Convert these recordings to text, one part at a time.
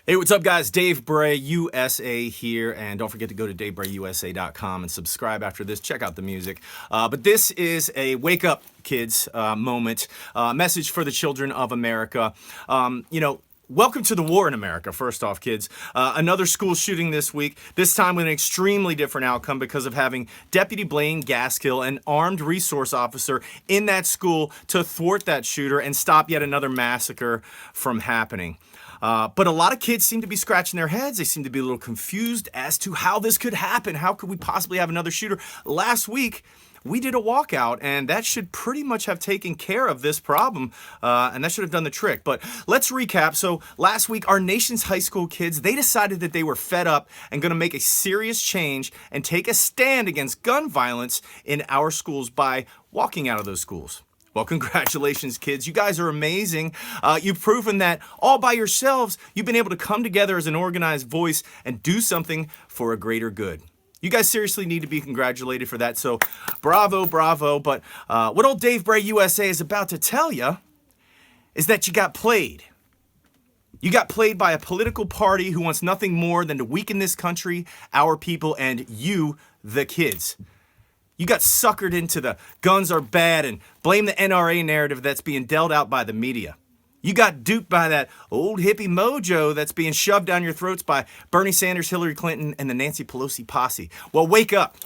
Hey, what's up, guys? Dave Bray, USA here, and don't forget to go to davebrayusa.com and subscribe after this. Check out the music. But this is a wake up, kids moment, message for the children of America. Welcome to the war in America, first off, kids. Another school shooting this week, this time with an extremely different outcome because of having Deputy Blaine Gaskill, an armed resource officer in that school, to thwart that shooter and stop yet another massacre from happening. But a lot of kids seem to be scratching their heads. They seem to be a little confused as to how this could happen. How could we possibly have another shooter? Last week, we did a walkout, and that should pretty much have taken care of this problem, and that should have done the trick. But let's recap. So last week, our nation's high school kids, they decided that they were fed up and going to make a serious change and take a stand against gun violence in our schools by walking out of those schools. Well, congratulations, kids. You guys are amazing. You've proven that all by yourselves, you've been able to come together as an organized voice and do something for a greater good. You guys seriously need to be congratulated for that, so bravo, bravo. But what old Dave Bray USA is about to tell you is that you got played. You got played by a political party who wants nothing more than to weaken this country, our people, and you, the kids. You got suckered into the guns are bad and blame the NRA narrative that's being dealt out by the media. You got duped by that old hippie mojo that's being shoved down your throats by Bernie Sanders, Hillary Clinton, and the Nancy Pelosi posse. Well, wake up.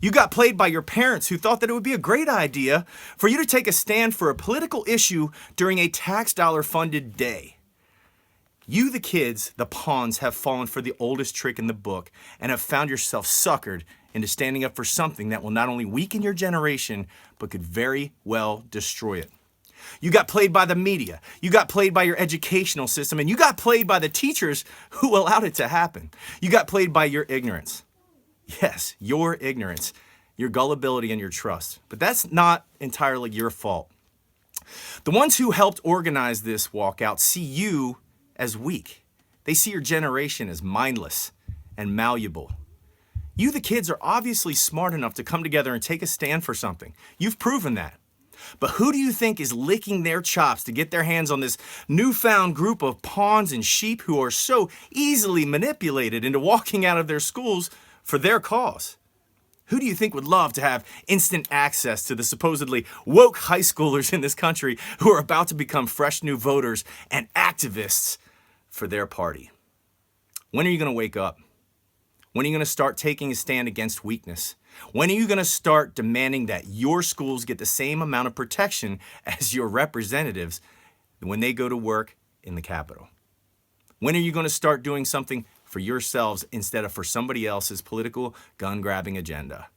You got played by your parents who thought that it would be a great idea for you to take a stand for a political issue during a tax dollar funded day. You, the kids, the pawns, have fallen for the oldest trick in the book and have found yourself suckered into standing up for something that will not only weaken your generation, but could very well destroy it. You got played by the media, you got played by your educational system, and you got played by the teachers who allowed it to happen. You got played by your ignorance. Yes, your ignorance, your gullibility, and your trust. But that's not entirely your fault. The ones who helped organize this walkout see you as weak. They see your generation as mindless and malleable. You, the kids, are obviously smart enough to come together and take a stand for something. You've proven that. But who do you think is licking their chops to get their hands on this newfound group of pawns and sheep who are so easily manipulated into walking out of their schools for their cause? Who do you think would love to have instant access to the supposedly woke high schoolers in this country who are about to become fresh new voters and activists for their party? When are you going to wake up? When are you going to start taking a stand against weakness? When are you going to start demanding that your schools get the same amount of protection as your representatives when they go to work in the Capitol? When are you going to start doing something for yourselves instead of for somebody else's political gun-grabbing agenda?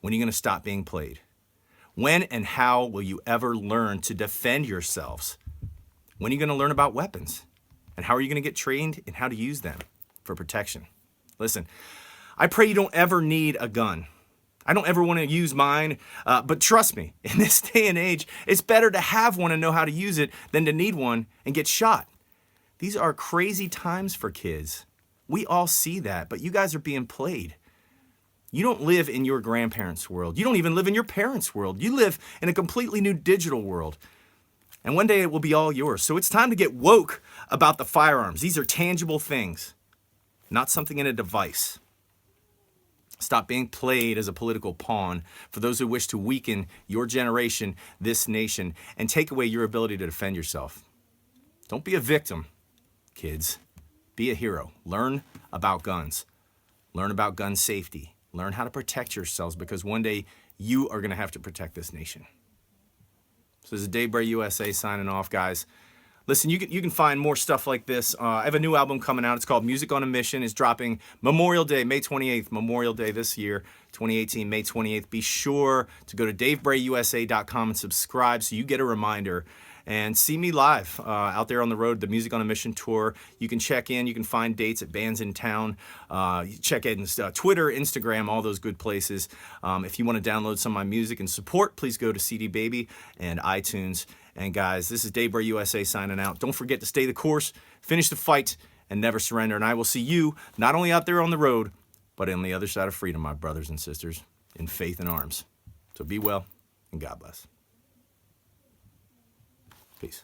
When are you going to stop being played? When and how will you ever learn to defend yourselves? When are you going to learn about weapons? And how are you going to get trained in how to use them for protection? Listen, I pray you don't ever need a gun. I don't ever want to use mine, but trust me, in this day and age, it's better to have one and know how to use it than to need one and get shot. These are crazy times for kids. We all see that, but you guys are being played. You don't live in your grandparents' world. You don't even live in your parents' world. You live in a completely new digital world. And one day it will be all yours. So it's time to get woke about the firearms. These are tangible things, not something in a device. Stop being played as a political pawn for those who wish to weaken your generation, this nation, and take away your ability to defend yourself. Don't be a victim, kids. Be a hero. Learn about guns. Learn about gun safety. Learn how to protect yourselves, because one day you are going to have to protect this nation. So this is Dave Bray USA signing off, guys. Listen, you can find more stuff like this. I have a new album coming out. It's called Music on a Mission. It's dropping Memorial Day, May 28th. Memorial Day this year, 2018, May 28th. Be sure to go to davebrayusa.com and subscribe so you get a reminder. And see me live out there on the road, the Music on a Mission tour. You can check in. You can find dates at bands in town. Check in Twitter, Instagram, all those good places. If you want to download some of my music and support, please go to CD Baby and iTunes. And guys, this is Dave Bray USA signing out. Don't forget to stay the course, finish the fight, and never surrender. And I will see you not only out there on the road, but on the other side of freedom, my brothers and sisters, in faith and arms. So be well, and God bless. Peace.